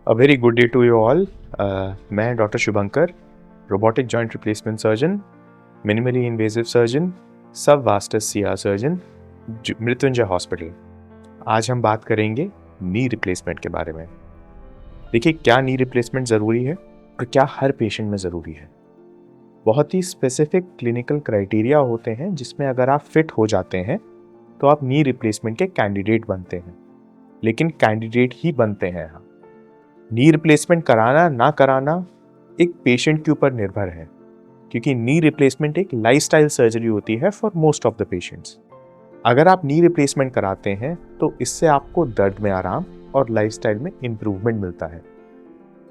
A very good day to you all. मैं doctor Shubhankar, robotic joint replacement surgeon, minimally invasive surgeon, sub vastus CR surgeon, Mrityunjay hospital. आज हम बात करेंगे knee replacement के बारे में। देखिए, क्या नी रिप्लेसमेंट ज़रूरी है और क्या हर पेशेंट में ज़रूरी है। बहुत ही स्पेसिफिक क्लिनिकल क्राइटेरिया होते हैं जिसमें अगर आप फिट हो जाते हैं तो आप नी रिप्लेसमेंट के कैंडिडेट बनते हैं, लेकिन कैंडिडेट ही बनते हैं। हाँ, नी रिप्लेसमेंट कराना ना कराना एक पेशेंट के ऊपर निर्भर है, क्योंकि नी रिप्लेसमेंट एक लाइफस्टाइल सर्जरी होती है for most of the patients. अगर आप नी रिप्लेसमेंट कराते हैं तो इससे आपको दर्द में आराम और लाइफस्टाइल में इम्प्रूवमेंट मिलता है।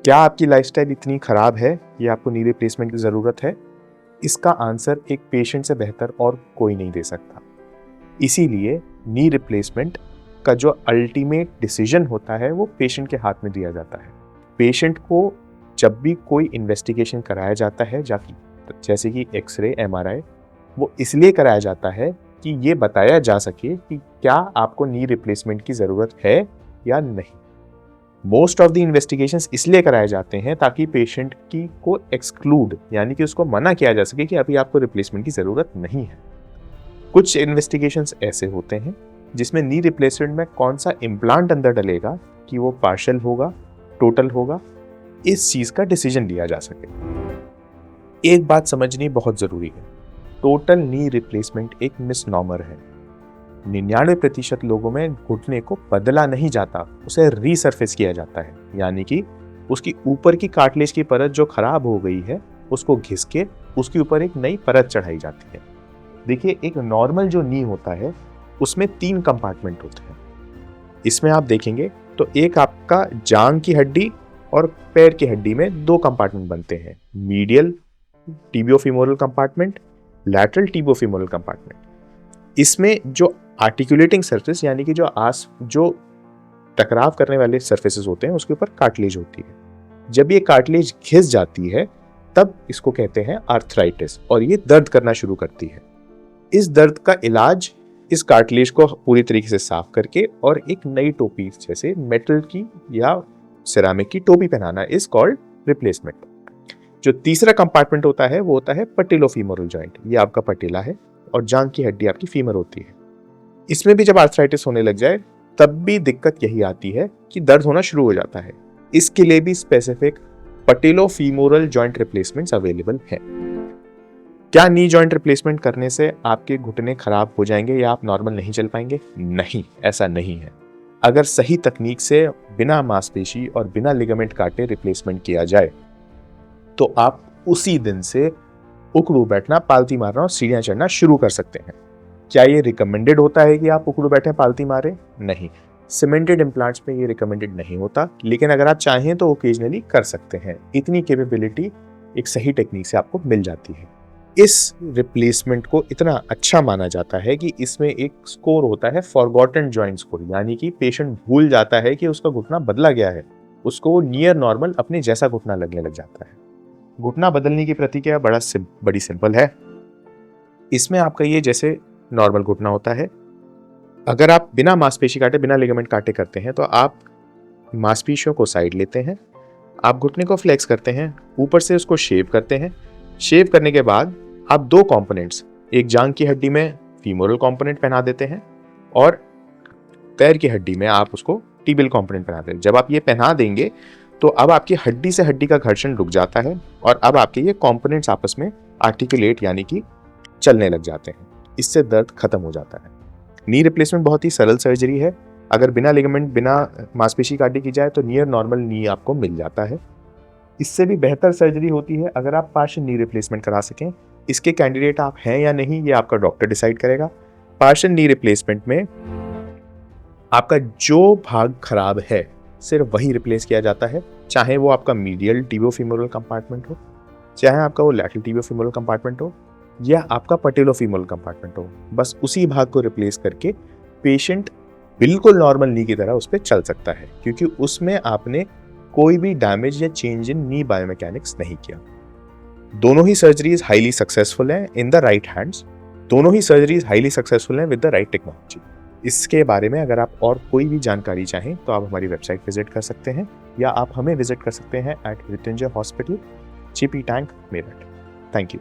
क्या आपकी लाइफस्टाइल इतनी खराब है कि आपको नी रिप्लेसमेंट की ज़रूरत है? इसका आंसर एक पेशेंट से बेहतर और कोई नहीं दे सकता। इसीलिए नी रिप्लेसमेंट का जो अल्टीमेट डिसीजन होता है वो पेशेंट के हाथ में दिया जाता है। पेशेंट को जब भी कोई इन्वेस्टिगेशन कराया जाता है, जैसे कि एक्सरे, एमआरआई, वो इसलिए कराया जाता है कि ये बताया जा सके कि क्या आपको नी रिप्लेसमेंट की ज़रूरत है या नहीं। मोस्ट ऑफ द इन्वेस्टिगेशंस इसलिए कराए जाते हैं ताकि पेशेंट की को एक्सक्लूड, यानी कि उसको मना किया जा सके कि अभी आपको रिप्लेसमेंट की ज़रूरत नहीं है। कुछ इन्वेस्टिगेशंस ऐसे होते हैं जिसमें नी रिप्लेसमेंट में कौन सा इम्प्लांट अंदर डलेगा, कि वो पार्शियल होगा, टोटल होगा, इस चीज़ का डिसीजन लिया जा सके। एक बात समझनी बहुत ज़रूरी है, टोटल नी रिप्लेसमेंट एक मिसनॉमर है। 99% लोगों में घुटने को बदला नहीं जाता, उसे रीसर्फेस किया जाता है, यानी कि उसकी ऊपर की कार्टिलेज की परत जो खराब हो गई है उसको घिस के उसके ऊपर एक नई परत चढ़ाई जाती है। देखिए, एक नॉर्मल जो नी होता है उसमें 3 कंपार्टमेंट होते हैं। इसमें आप देखेंगे तो एक आपका जांग की हड्डी और पैर की हड्डी में 2 कंपार्टमेंट बनते हैं, मीडियल टिबियोफिमोरल कंपार्टमेंट, लैटरल टिबियोफिमोरल कंपार्टमेंट। इसमें जो आर्टिकुलेटिंग सरफेस, यानी कि जो टकराव करने वाले सरफेसेस होते हैं, उसके ऊपर कार्टिलेज होती है। जब ये कार्टिलेज घिस जाती है तब इसको कहते हैं आर्थराइटिस, और ये दर्द करना शुरू करती है। इस दर्द का इलाज इस कार्टिलेज को पूरी तरीके से साफ करके और एक नई टोपी, जैसे मेटल की या सिरामिक की टोपी पहनाना, इज कॉल्ड रिप्लेसमेंट। जो तीसरा कंपार्टमेंट होता है वो होता है पटेलोफीमोरल जॉइंट। ये आपका पटेला है और जांग की हड्डी आपकी फीमर होती है। इसमें भी जब आर्थराइटिस होने लग जाए तब भी दिक्कत यही आती है कि दर्द होना शुरू हो जाता है। इसके लिए भी स्पेसिफिक पटेलोफीमोरल जॉइंट रिप्लेसमेंट्स अवेलेबल है। क्या नी जॉइंट रिप्लेसमेंट करने से आपके घुटने खराब हो जाएंगे या आप नॉर्मल नहीं चल पाएंगे? नहीं, ऐसा नहीं है। अगर सही तकनीक से बिना मांसपेशी और बिना लिगामेंट काटे रिप्लेसमेंट किया जाए तो आप उसी दिन से उकड़ू बैठना, पालती मारना और सीढ़ियां चढ़ना शुरू कर सकते हैं। क्या ये रिकमेंडेड होता है कि आप उकड़ू बैठे पालती मारें? नहीं, सीमेंटेड इम्प्लांट्स में ये रिकमेंडेड नहीं होता, लेकिन अगर आप चाहें तो ओकेजनली कर सकते हैं। इतनी कैपेबिलिटी एक सही टेक्निक से आपको मिल जाती है। इस रिप्लेसमेंट को इतना अच्छा माना जाता है कि इसमें एक स्कोर होता है, फॉरगॉटन जॉइंट स्कोर, यानी कि पेशेंट भूल जाता है कि उसका घुटना बदला गया है, उसको नियर नॉर्मल अपने जैसा घुटना लगने लग जाता है। घुटना बदलने की प्रतिक्रिया बड़ी सिंपल है। इसमें आपका ये जैसे नॉर्मल घुटना होता है, अगर आप बिना मांसपेशी काटे, बिना लिगामेंट काटे करते हैं तो आप मांसपेशियों को साइड लेते हैं, आप घुटने को फ्लेक्स करते हैं, ऊपर से उसको शेव करते हैं। शेव करने के बाद आप 2 कंपोनेंट्स, एक जांग की हड्डी में फीमोरल कंपोनेंट पहना देते हैं और पैर की हड्डी में आप उसको टिबियल कंपोनेंट पहना देते हैं। जब आप ये पहना देंगे तो अब आपकी हड्डी से हड्डी का घर्षण रुक जाता है और अब आपके ये कंपोनेंट्स आपस में आर्टिकुलेट, यानी कि चलने लग जाते हैं। इससे दर्द खत्म हो जाता है। नी रिप्लेसमेंट बहुत ही सरल सर्जरी है। अगर बिना लिगामेंट, बिना मांसपेशी काटे की जाए तो नियर नॉर्मल नी आपको मिल जाता है। इससे भी बेहतर सर्जरी होती है अगर आप पार्शियल नी रिप्लेसमेंट करा सकें। इसके कैंडिडेट आप हैं या नहीं, ये आपका डॉक्टर डिसाइड करेगा। पार्शियल नी रिप्लेसमेंट में आपका जो भाग खराब है सिर्फ वही रिप्लेस किया जाता है, चाहे वो आपका मीडियल टिबियोफिमोरल कंपार्टमेंट हो, चाहे आपका वो लैटरल टिबियोफिमोरल कंपार्टमेंट हो, या आपका पटेलोफीमोरल कंपार्टमेंट हो। बस उसी भाग को रिप्लेस करके पेशेंट बिल्कुल नॉर्मल नी की तरह उस पर चल सकता है, क्योंकि उसमें आपने कोई भी डैमेज या चेंज इन नी बायोमैकेनिक्स नहीं किया। दोनों ही सर्जरीज हाईली सक्सेसफुल हैं इन द राइट हैंड्स। दोनों ही सर्जरीज हाईली सक्सेसफुल हैं विद द राइट टेक्नोलॉजी। इसके बारे में अगर आप और कोई भी जानकारी चाहें तो आप हमारी वेबसाइट विजिट कर सकते हैं या आप हमें विजिट कर सकते हैं at Mrityunjay hospital, GP tank, Meerut. Thank you.